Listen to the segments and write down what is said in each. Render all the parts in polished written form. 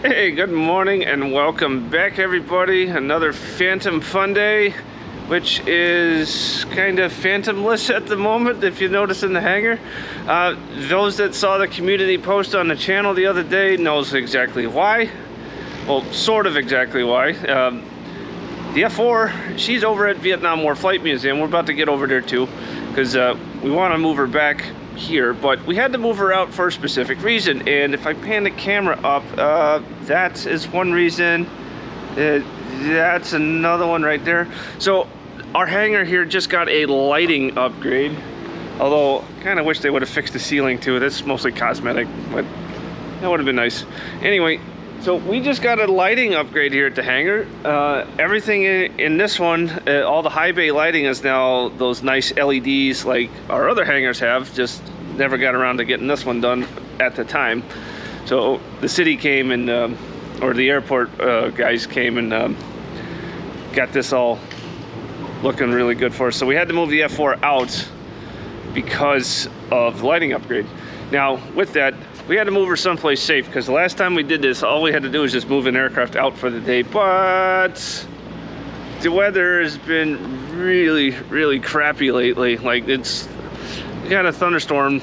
Hey, good morning and welcome back everybody. Another Phantom Fun Day, which is kind of phantomless at the moment, if you notice in the hangar. Those that saw the community post on the channel the other day knows exactly why. Well, sort of exactly why. The F4, she's over at Vietnam War Flight Museum. We're about to get over there too, because we want to move her back here, but we had to move her out for a specific reason. And if I pan the camera up, that is one reason. That's another one right there. So our hangar here just got a lighting upgrade, although I kind of wish they would have fixed the ceiling too. That's mostly cosmetic, but that would have been nice. Anyway, so we just got a lighting upgrade here at the hangar. Everything in this one, all the high bay lighting is now those nice LEDs like our other hangars have, just never got around to getting this one done at the time. So the city came and, or the airport guys came and got this all looking really good for us. So we had to move the F4 out because of the lighting upgrade. Now with that, we had to move her someplace safe, because the last time we did this, all we had to do was just move an aircraft out for the day. But the weather has been really crappy lately. Like, we got a thunderstorm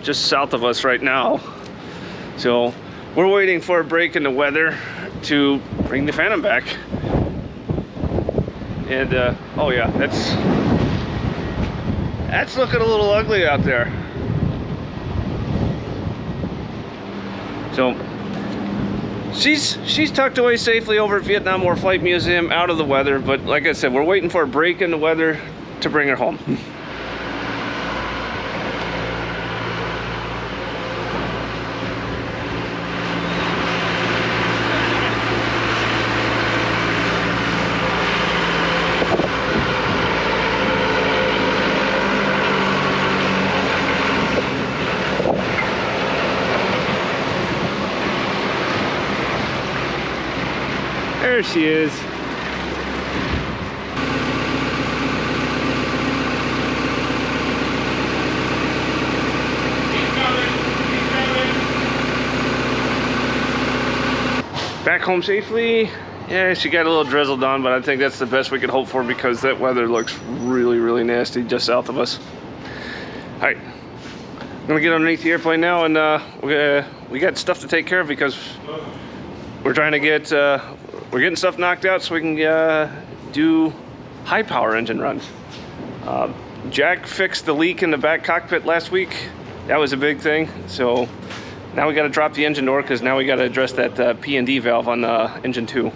just south of us right now. So we're waiting for a break in the weather to bring the Phantom back. And oh yeah, that's looking a little ugly out there. So she's tucked away safely over at Vietnam War Flight Museum, out of the weather. But like I said, we're waiting for a break in the weather to bring her home. There she is. Back home safely. Yeah, she got a little drizzled on, but I think that's the best we could hope for, because that weather looks really nasty just south of us. All right, I'm gonna get underneath the airplane now, and we got stuff to take care of, because we're trying to get we're getting stuff knocked out so we can do high power engine runs. Jack fixed the leak in the back cockpit last week. That was a big thing. So now we got to drop the engine door, because now we got to address that P&D valve on engine 2.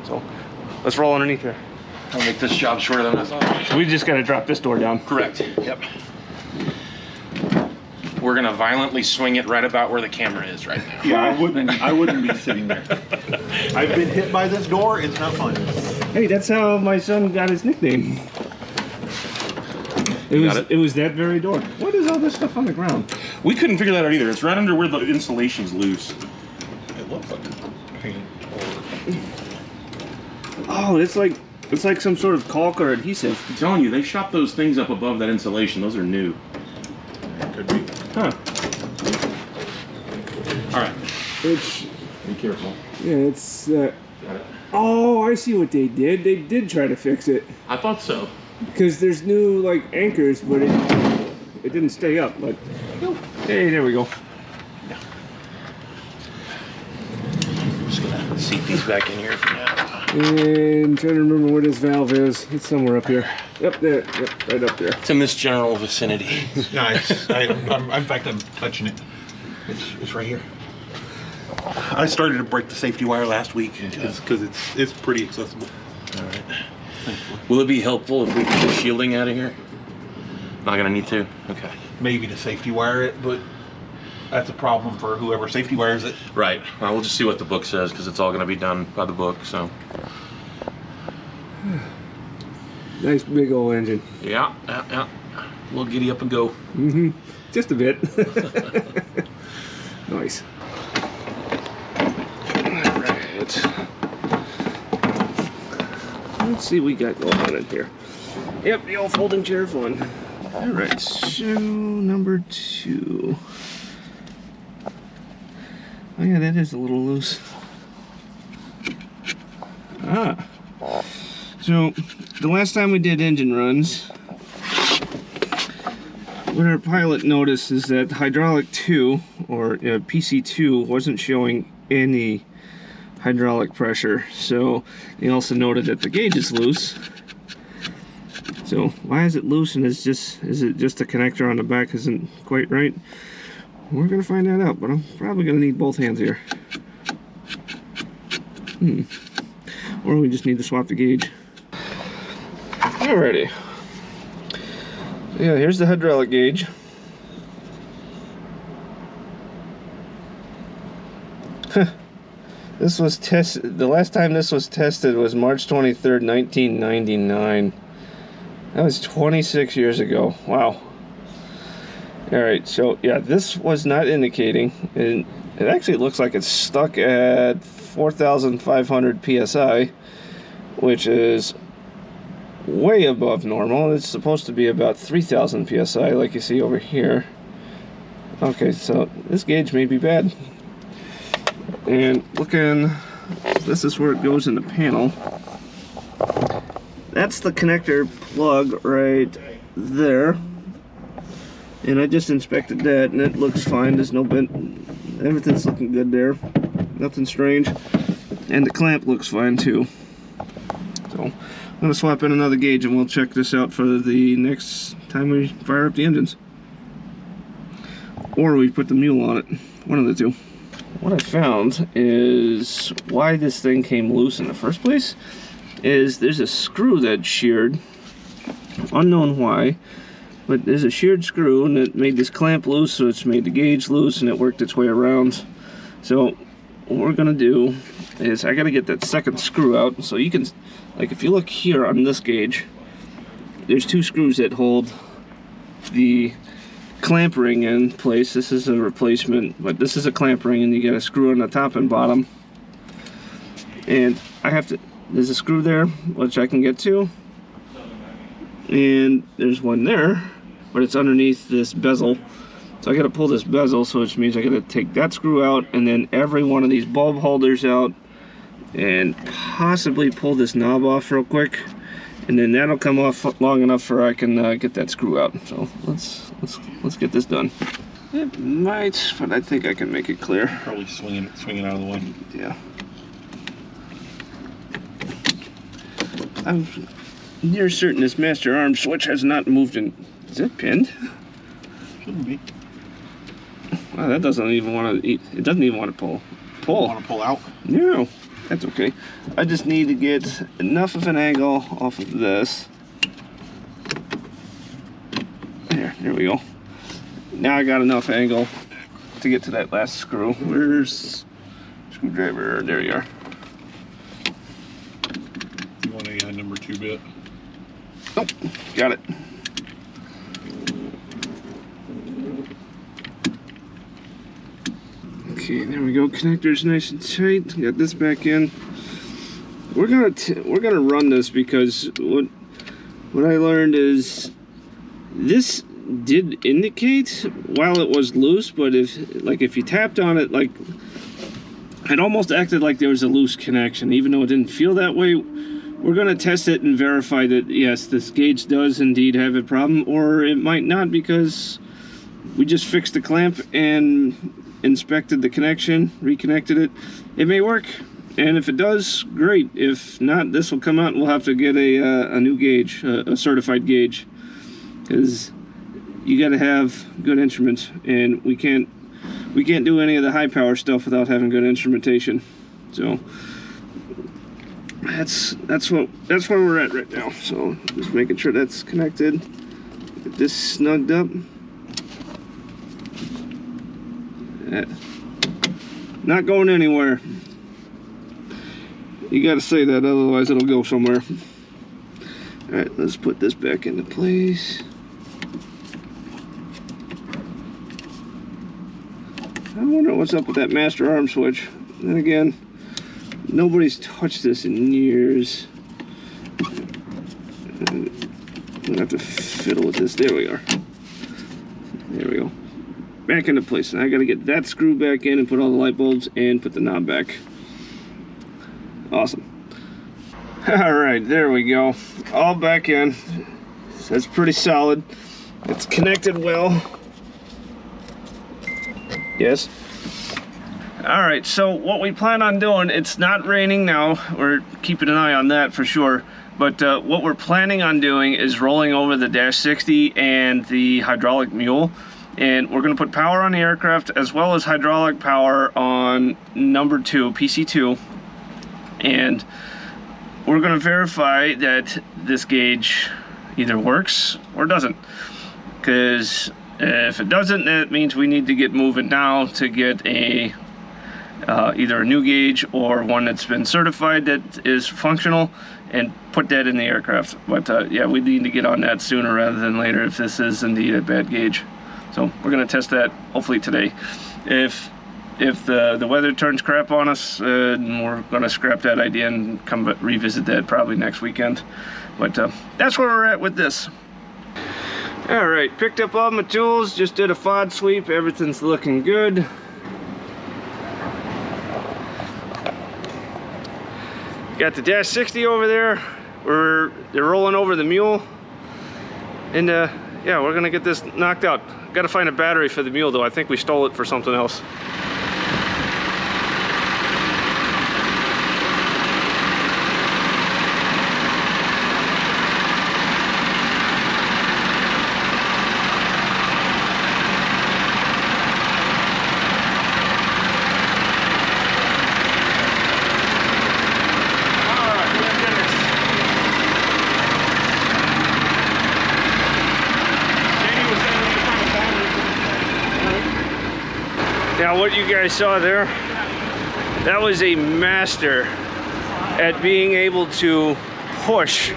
So let's roll underneath here. I'll make this job shorter than I thought. We just got to drop this door down. Correct. Yep. We're gonna violently swing it right about where the camera is right now. Yeah, I wouldn't be sitting there. I've been hit by this door. It's not fun. Hey, that's how my son got his nickname. It was that very door. What is all this stuff on the ground? We couldn't figure that out either. It's right under where the insulation's loose. It looks like paint. Oh, it's like some sort of caulk or adhesive. I'm telling you, they shot those things up above that insulation. Those are new. It could be. Huh. All right. It's, Be careful. yeah, it's, Got it. oh, I see what they did. They did try to fix it. I thought so. Because there's new, like, anchors, but it didn't stay up, but, hey, there we go. I'm just gonna seat these back in here for now. And trying to remember where this valve is. It's somewhere up here. Yep, there. Yep, right up there. It's in this general vicinity. Nice. In fact, I'm touching it. It's right here. I started to break the safety wire last week because it's pretty accessible. All right. Will it be helpful if we get the shielding out of here? Not gonna need to. Okay. Maybe to safety wire it, but that's a problem for whoever safety wires it. Right. Well, we'll just see what the book says, because it's all gonna be done by the book. So. Nice big old engine. Yeah. We'll giddy up and go. Mm-hmm. Just a bit. Nice. All right. Let's see what we got going on in here. Yep, the old folding chair fun. All right, so number 2. Oh yeah, that is a little loose. Ah. So, the last time we did engine runs, what our pilot noticed is that hydraulic 2, or PC2, wasn't showing any hydraulic pressure. So, he also noted that the gauge is loose. So, why is it loose, and is it just the connector on the back isn't quite right? We're going to find that out, but I'm probably going to need both hands here. Or we just need to swap the gauge. Alrighty. Yeah, here's the hydraulic gauge. This was tested, the last time this was tested was March 23rd, 1999. That was 26 years ago. Wow. Alright, so yeah, this was not indicating, and it actually looks like it's stuck at 4,500 psi, which is way above normal. It's supposed to be about 3,000 psi, like you see over here. Okay, so this gauge may be bad. And looking, this is where it goes in the panel. That's the connector plug right there. And I just inspected that, and it looks fine. There's no bent. Everything's looking good there. Nothing strange. And the clamp looks fine too. So I'm going to swap in another gauge, and we'll check this out for the next time we fire up the engines. Or we put the mule on it. One of the two. What I found is why this thing came loose in the first place is there's a screw that sheared. Unknown why. But there's a sheared screw, and it made this clamp loose, so it's made the gauge loose, and it worked its way around. So what we're gonna do is I gotta get that second screw out. So you can, like, if you look here on this gauge, there's two screws that hold the clamp ring in place. This is a replacement, but this is a clamp ring, and you got a screw on the top and bottom. And I have to, there's a screw there, which I can get to, and there's one there, but it's underneath this bezel. So I gotta pull this bezel, so which means I gotta take that screw out, and then every one of these bulb holders out, and possibly pull this knob off real quick, and then that'll come off long enough for I can get that screw out. So let's get this done. It might, but I think I can make it clear. Probably swinging out of the way. Yeah. I'm near certain this master arm switch has not moved in. Is it pinned? Shouldn't be. Wow, that doesn't even want to eat. It doesn't even want to pull. Want to pull out? No, that's okay. I just need to get enough of an angle off of this. There we go. Now I got enough angle to get to that last screw. Where's screwdriver? There you are. You want a number 2 bit? Oh, got it. Okay, there we go. Connector's nice and tight. Got this back in. We're gonna run this because what I learned is this did indicate while it was loose, but if you tapped on it, like, it almost acted like there was a loose connection, even though it didn't feel that way. We're going to test it and verify that yes, this gauge does indeed have a problem, or it might not, because we just fixed the clamp and inspected the connection, reconnected it. It may work, and if it does, great. If not, this will come out and we'll have to get a new gauge, a certified gauge, because you got to have good instruments, and we can't do any of the high power stuff without having good instrumentation. So that's where we're at right now. So just making sure that's connected. Get this snugged up. Not going anywhere. You got to say that, otherwise it'll go somewhere. All right, let's put this back into place. I wonder what's up with that master arm switch. Then again, nobody's touched this in years. I'm gonna have to fiddle with this. There we are. There we go. Back into place. Now I gotta get that screw back in and put all the light bulbs and put the knob back. Awesome. All right, there we go. All back in. That's pretty solid. It's connected well. Yes. All right, so what we plan on doing, it's not raining now. We're keeping an eye on that for sure. But what we're planning on doing is rolling over the Dash 60 and the hydraulic mule. And we're gonna put power on the aircraft as well as hydraulic power on number 2, PC2. And we're gonna verify that this gauge either works or doesn't. Because if it doesn't, that means we need to get moving now to get a either a new gauge or one that's been certified that is functional and put that in the aircraft. But yeah, we need to get on that sooner rather than later if this is indeed a bad gauge. So we're gonna test that hopefully today. If the weather turns crap on us, we're gonna scrap that idea and come revisit that probably next weekend. But that's where we're at with this. All right, picked up all my tools, just did a FOD sweep, everything's looking good. Got the Dash 60 over there. They're rolling over the mule. And yeah, we're gonna get this knocked out. Gotta find a battery for the mule though. I think we stole it for something else. Now what you guys saw there, that was a master at being able to push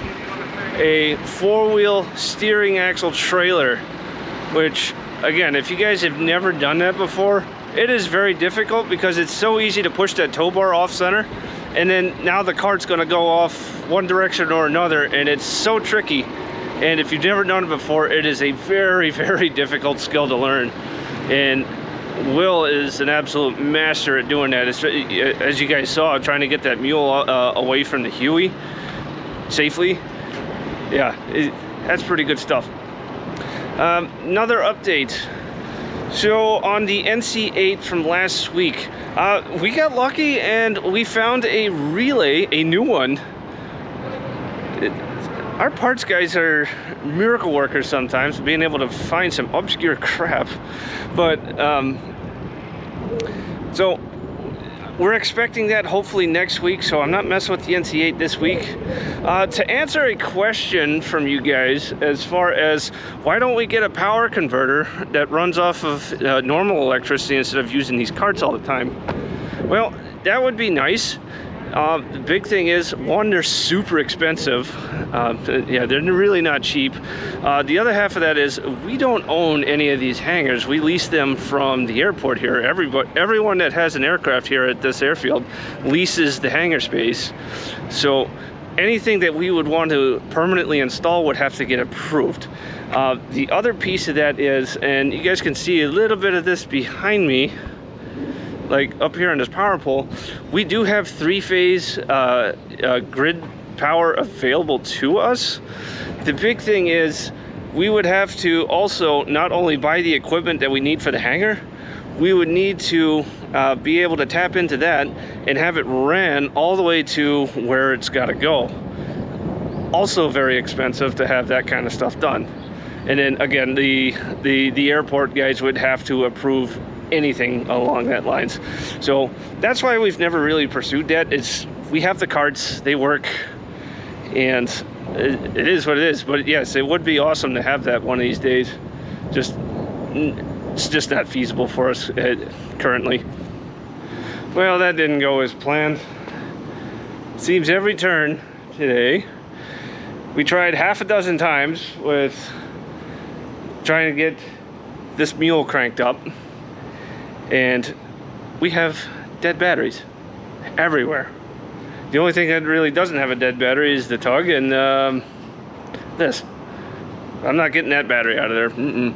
a 4-wheel steering axle trailer, which again, if you guys have never done that before, it is very difficult because it's so easy to push that tow bar off center, and then now the cart's gonna go off one direction or another, and it's so tricky. And if you've never done it before, it is a very, very difficult skill to learn. And Will is an absolute master at doing that. As you guys saw, trying to get that mule away from the Huey safely. Yeah, that's pretty good stuff. Another update. So on the NC8 from last week, we got lucky and we found a relay, a new one. Our parts guys are miracle workers sometimes, being able to find some obscure crap. But so we're expecting that hopefully next week, so I'm not messing with the NC8 this week. To answer a question from you guys as far as why don't we get a power converter that runs off of normal electricity instead of using these carts all the time? Well, that would be nice. The big thing is, one, they're super expensive. Yeah, they're really not cheap. The other half of that is we don't own any of these hangars. We lease them from the airport here. Everyone that has an aircraft here at this airfield leases the hangar space. So anything that we would want to permanently install would have to get approved. The other piece of that is, and you guys can see a little bit of this behind me, like up here on this power pole, we do have 3-phase grid power available to us. The big thing is we would have to also not only buy the equipment that we need for the hangar, we would need to be able to tap into that and have it ran all the way to where it's got to go. Also very expensive to have that kind of stuff done. And then again, the airport guys would have to approve anything along that lines. So that's why we've never really pursued that. We have the carts, they work, and it is what it is. But yes, it would be awesome to have that one of these days. It's just not feasible for us currently. Well, that didn't go as planned. Seems every turn today we tried half a dozen times with trying to get this mule cranked up, and we have dead batteries everywhere. The only thing that really doesn't have a dead battery is the tug and this. I'm not getting that battery out of there.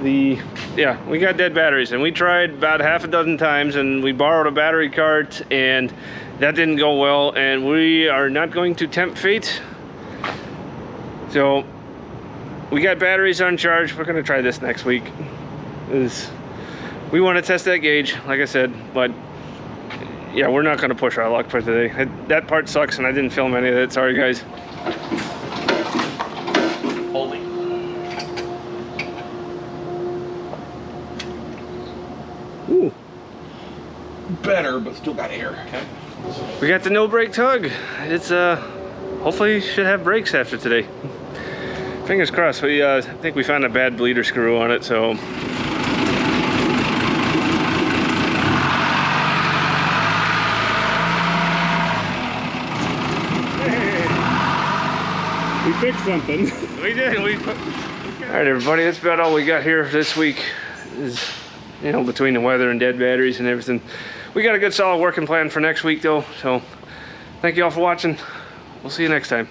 yeah, we got dead batteries, and we tried about half a dozen times, and we borrowed a battery cart, and that didn't go well, and we are not going to tempt fate. So we got batteries on charge. We're gonna try this next week. We want to test that gauge, like I said, but yeah, we're not gonna push our luck for today. That part sucks, and I didn't film any of it. Sorry, guys. Holding. Ooh. Better, but still got air. Okay. We got the no brake tug. It's hopefully should have brakes after today. Fingers crossed. We I think we found a bad bleeder screw on it, so We fixed something. we did. All right, everybody. That's about all we got here this week. Is, you know, between the weather and dead batteries and everything. We got a good solid working plan for next week though. So thank you all for watching. We'll see you next time.